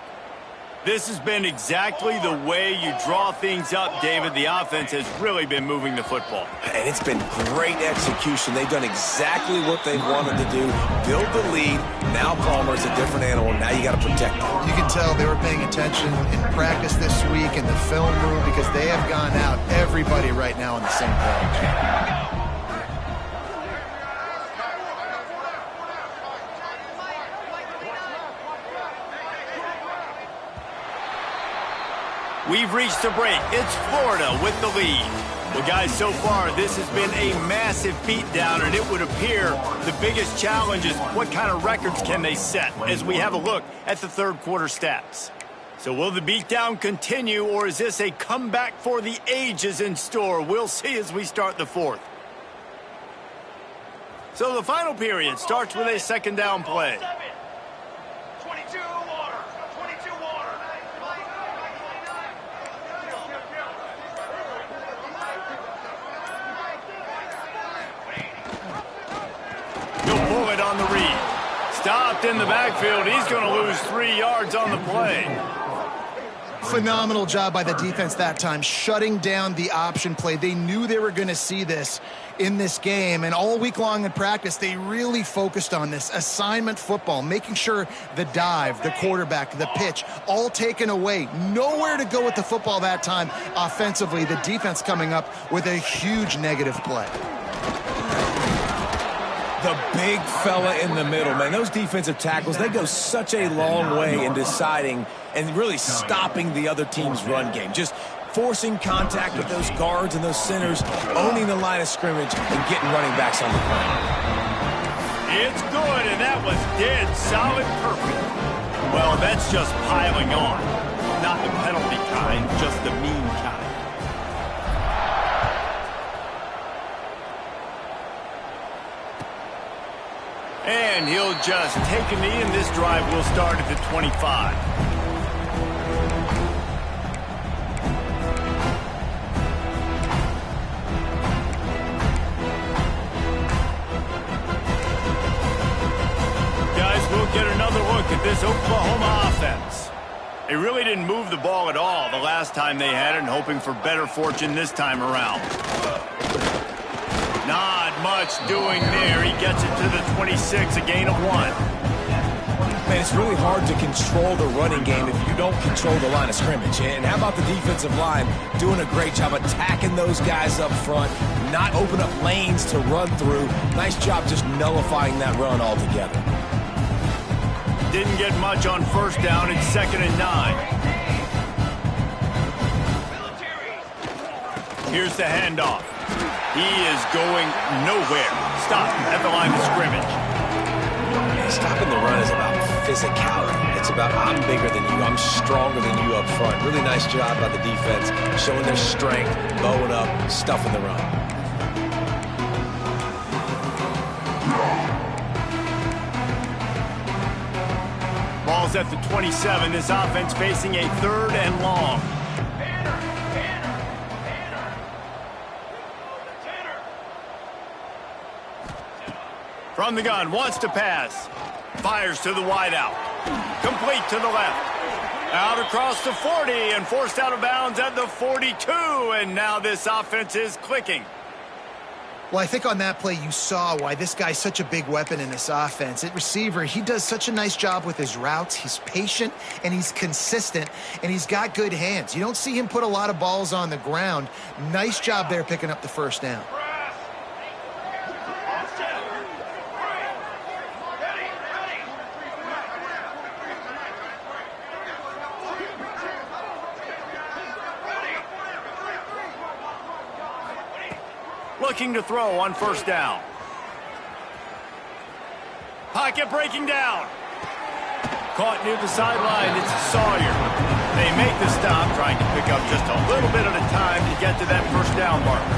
This has been exactly the way you draw things up, David. The offense has really been moving the football. And it's been great execution. They've done exactly what they wanted to do. Build the lead. Now Palmer's a different animal. Now you got to protect him. You can tell they were paying attention in practice this week in the film room because they have gone out, everybody right now on the same page. We've reached a break. It's Florida with the lead. Well, guys, so far, this has been a massive beatdown, and it would appear the biggest challenge is what kind of records can they set as we have a look at the third quarter stats. So will the beatdown continue, or is this a comeback for the ages in store? We'll see as we start the fourth. So the final period starts with a 2nd down play. On the read. Stopped in the backfield. He's going to lose 3 yards on the play. Phenomenal job by the defense that time, shutting down the option play. They knew they were going to see this in this game, and all week long in practice, they really focused on this assignment football, making sure the dive, the quarterback, the pitch, all taken away. Nowhere to go with the football that time offensively. The defense coming up with a huge negative play. The big fella in the middle, man. Those defensive tackles, they go such a long way in deciding and really stopping the other team's run game. Just forcing contact with those guards and those centers, owning the line of scrimmage, and getting running backs on the play. It's good, and that was dead solid perfect. Well, that's just piling on. Not the penalty kind, just the mean kind. And he'll just take a knee, and this drive will start at the 25. Guys, we'll get another look at this Oklahoma offense. They really didn't move the ball at all the last time they had it, and hoping for better fortune this time around. Not much doing there. He gets it to the 26, a gain of 1. Man, it's really hard to control the running game if you don't control the line of scrimmage. And how about the defensive line doing a great job attacking those guys up front, not open up lanes to run through. Nice job just nullifying that run altogether. Didn't get much on first down. It's 2nd and 9. Here's the handoff. He is going nowhere. Stop at the line of scrimmage. Stopping the run is about physicality. It's about I'm bigger than you. I'm stronger than you up front. Really nice job by the defense, showing their strength, bowing up, stuffing the run. Ball's at the 27. This offense facing a 3rd and long. From the gun, wants to pass. Fires to the wideout. Complete to the left. Out across the 40 and forced out of bounds at the 42. And now this offense is clicking. Well, I think on that play you saw why this guy's such a big weapon in this offense. At receiver, he does such a nice job with his routes. He's patient, and he's consistent, and he's got good hands. You don't see him put a lot of balls on the ground. Nice job there picking up the first down. Looking to throw on first down. Pocket breaking down. Caught near the sideline. It's Sawyer. They make the stop, trying to pick up just a little bit at a time to get to that first down marker.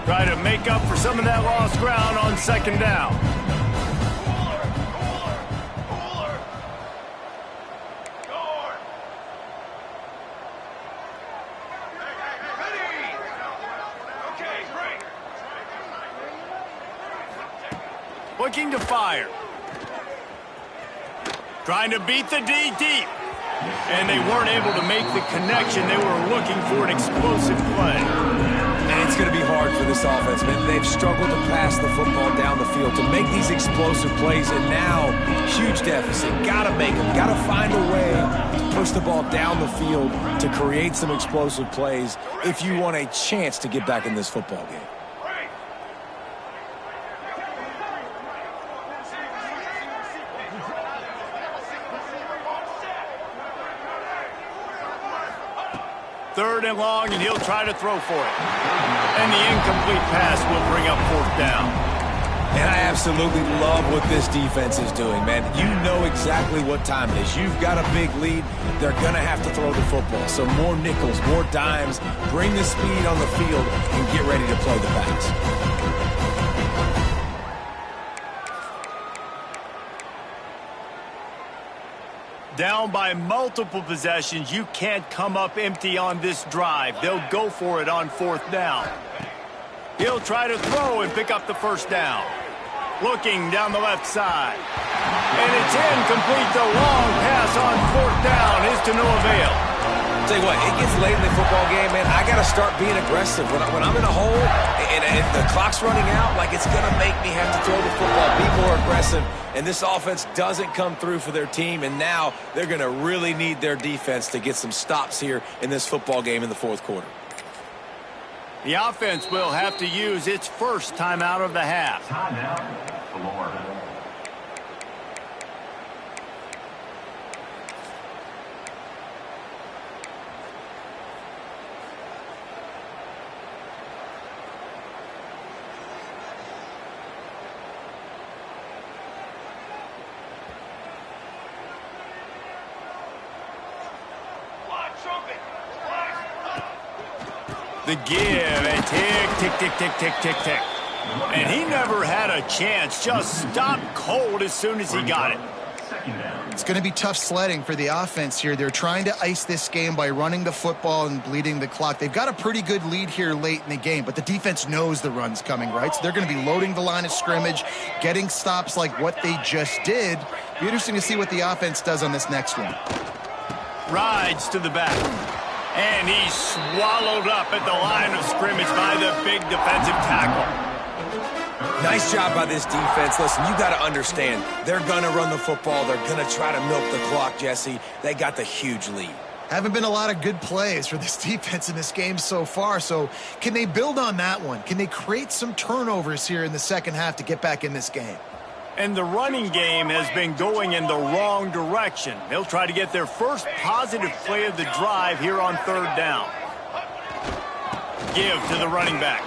Try to make up for some of that lost ground on 2nd down. Looking to fire. Trying to beat the D deep. And they weren't able to make the connection. They were looking for an explosive play. And it's going to be hard for this offense, man. They've struggled to pass the football down the field to make these explosive plays, and now huge deficit. Got to make them. Got to find a way to push the ball down the field to create some explosive plays if you want a chance to get back in this football game. Third and long, and he'll try to throw for it. And the incomplete pass will bring up 4th down. And I absolutely love what this defense is doing, man. You know exactly what time it is. You've got a big lead. They're going to have to throw the football. So more nickels, more dimes. Bring the speed on the field and get ready to play the pass. Down by multiple possessions, you can't come up empty on this drive. They'll go for it on 4th down. He'll try to throw and pick up the first down. Looking down the left side. And it's incomplete. The long pass on 4th down is to no avail. Tell you what, it gets late in the football game, man. I got to start being aggressive. When I'm in a hole and the clock's running out, like it's going to make me have to throw the football, be more aggressive. And this offense doesn't come through for their team, and now they're going to really need their defense to get some stops here in this football game in the 4th quarter. The offense will have to use its first timeout of the half. Timeout, Florida. The give, and tick, tick, tick, tick, tick, tick, tick. And he never had a chance. Just stopped cold as soon as he got it. It's going to be tough sledding for the offense here. They're trying to ice this game by running the football and bleeding the clock. They've got a pretty good lead here late in the game, but the defense knows the run's coming, right? So they're going to be loading the line of scrimmage, getting stops like what they just did. Be interesting to see what the offense does on this next one. Rides to the back. And he's swallowed up at the line of scrimmage by the big defensive tackle. Nice job by this defense. Listen, you got to understand, they're going to run the football. They're going to try to milk the clock, Jesse. They got the huge lead. Haven't been a lot of good plays for this defense in this game so far, so can they build on that one? Can they create some turnovers here in the second half to get back in this game? And the running game has been going in the wrong direction. They'll try to get their first positive play of the drive here on third down. Give to the running back.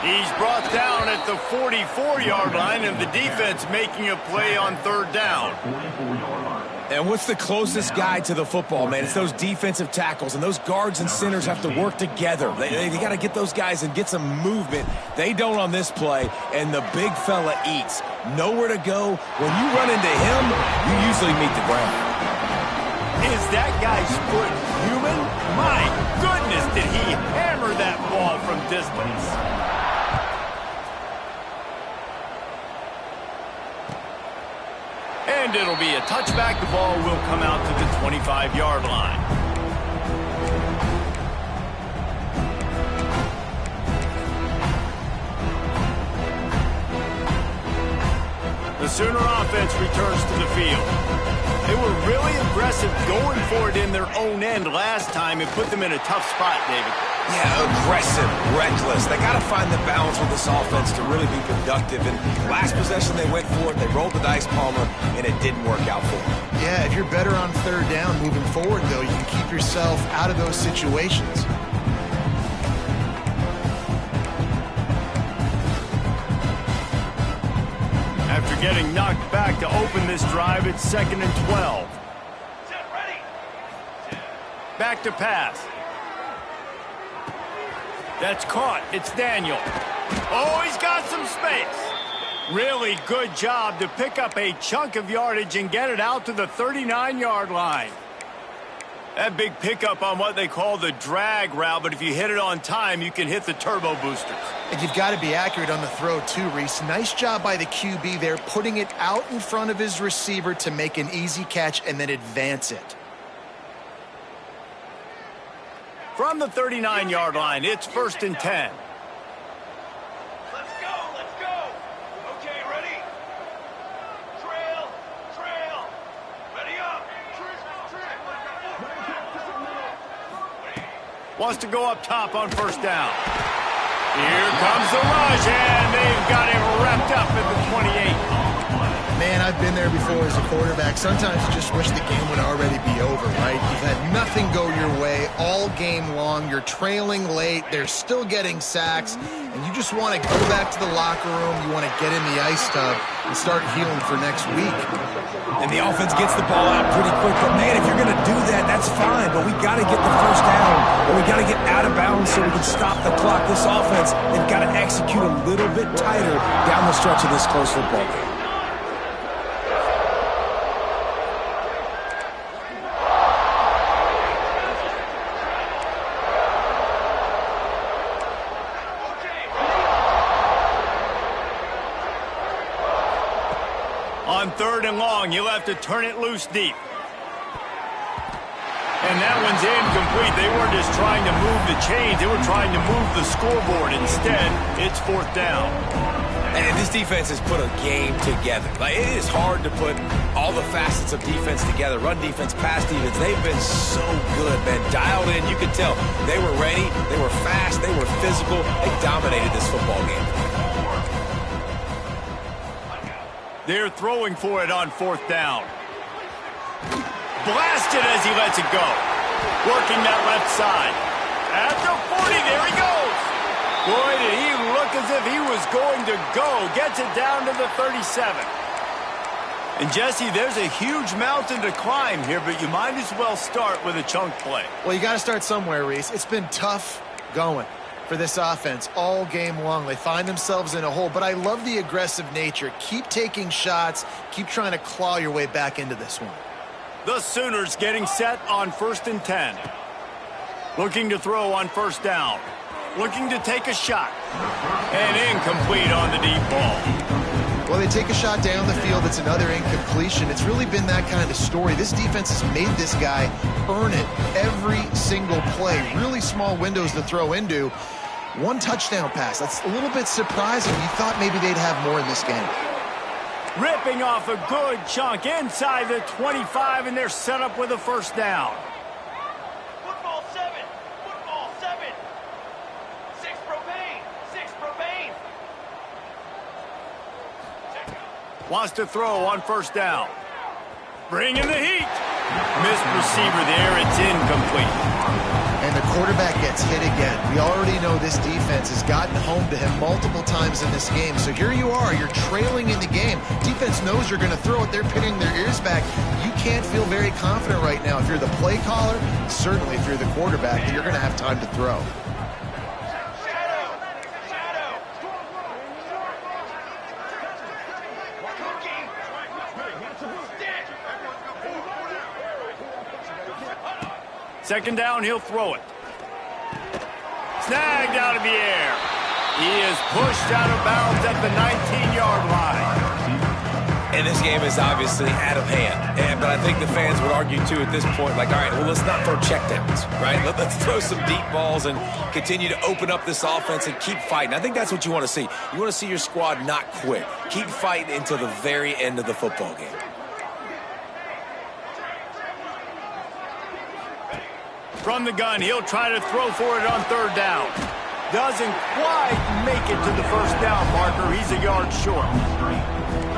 He's brought down at the 44-yard line, and the defense making a play on third down. And what's the closest guy to the football, man? It's those defensive tackles, and those guards and centers have to work together. They got to get those guys and get some movement. They don't on this play, and the big fella eats. Nowhere to go. When you run into him, you usually meet the ground. Is that guy's foot human? My goodness, did he hammer that ball from distance. And it'll be a touchback. The ball will come out to the 25-yard line. The Sooner offense returns to the field. They were really aggressive going for it in their own end last time and put them in a tough spot, David. Yeah, aggressive, reckless. They got to find the balance with this offense to really be productive. And last possession, they went for it. They rolled the dice, Palmer, and it didn't work out for them. Yeah, if you're better on third down moving forward, though, you can keep yourself out of those situations. After getting knocked back to open this drive, it's 2nd and 12. Back to pass. That's caught. It's Daniel. Oh, he's got some space. Really good job to pick up a chunk of yardage and get it out to the 39-yard line. That big pickup on what they call the drag route, but if you hit it on time, you can hit the turbo boosters. And you've got to be accurate on the throw too, Reese. Nice job by the QB there, putting it out in front of his receiver to make an easy catch and then advance it. From the 39-yard line, it's 1st and 10. Let's go. Okay, ready? Trail. Ready up. Wants to go up top on 1st down. Here comes the rush, and they've got him wrapped up at the 28. Man, I've been there before as a quarterback. Sometimes you just wish the game would already be over, right? You've had nothing go your way all game long. You're trailing late. They're still getting sacks. And you just want to go back to the locker room. You want to get in the ice tub and start healing for next week. And the offense gets the ball out pretty quick. But, man, if you're going to do that, that's fine. But we got to get the first down. Or we got to get out of bounds so we can stop the clock. This offense, they've got to execute a little bit tighter down the stretch of this close football game. On 3rd and long, you'll have to turn it loose deep. And that one's incomplete. They weren't just trying to move the chains. They were trying to move the scoreboard. Instead, it's 4th down. And this defense has put a game together. Like, it is hard to put all the facets of defense together. Run defense, pass defense. They've been so good, man. Dialed in. You could tell they were ready. They were fast. They were physical. They dominated this football game. They're throwing for it on 4th down. Blasted as he lets it go. Working that left side. At the 40, there he goes. Boy, did he look as if he was going to go. Gets it down to the 37. And, Jesse, there's a huge mountain to climb here, but you might as well start with a chunk play. Well, you got to start somewhere, Reese. It's been tough going. for this offense all game long. They find themselves in a hole, but I love the aggressive nature. Keep taking shots. Keep trying to claw your way back into this one. The Sooners getting set on 1st and 10. Looking to throw on 1st down. Looking to take a shot. And incomplete on the deep ball. Well, they take a shot down the field. It's another incompletion. It's really been that kind of story. This defense has made this guy earn it every single play. Really small windows to throw into. One touchdown pass. That's a little bit surprising. You thought maybe they'd have more in this game. Ripping off a good chunk inside the 25, and they're set up with a 1st down. Football 7. Football 7. 6 propane. 6 propane. Wants to throw on 1st down. Bringing the heat. Missed receiver there. It's incomplete. And the quarterback gets hit again. We already know this defense has gotten home to him multiple times in this game. So here you are. You're trailing in the game. Defense knows you're going to throw it. They're pinning their ears back. You can't feel very confident right now. If you're the play caller, certainly if you're the quarterback, that you're going to have time to throw. Second down, he'll throw it. Snagged out of the air. He is pushed out of bounds at the 19-yard line. And this game is obviously out of hand. But I think the fans would argue, too, at this point, like, all right, well, let's not throw checkdowns, right? Let's throw some deep balls and continue to open up this offense and keep fighting. I think that's what you want to see. You want to see your squad not quit. Keep fighting until the very end of the football game. From the gun, he'll try to throw for it on 3rd down. Doesn't quite make it to the 1st down marker. He's a yard short.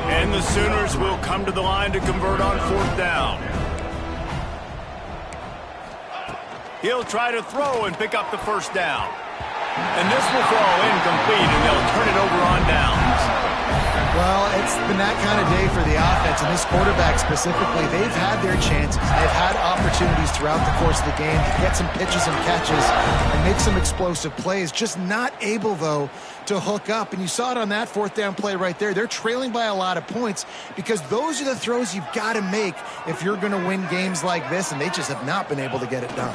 And the Sooners will come to the line to convert on 4th down. He'll try to throw and pick up the 1st down. And this will fall incomplete, and they'll turn it over on downs. Well, it's been that kind of day for the offense, and this quarterback specifically, they've had their chances. They've had opportunities throughout the course of the game to get some pitches and catches and make some explosive plays, just not able, though, to hook up. And you saw it on that 4th down play right there. They're trailing by a lot of points because those are the throws you've got to make if you're going to win games like this, and they just have not been able to get it done.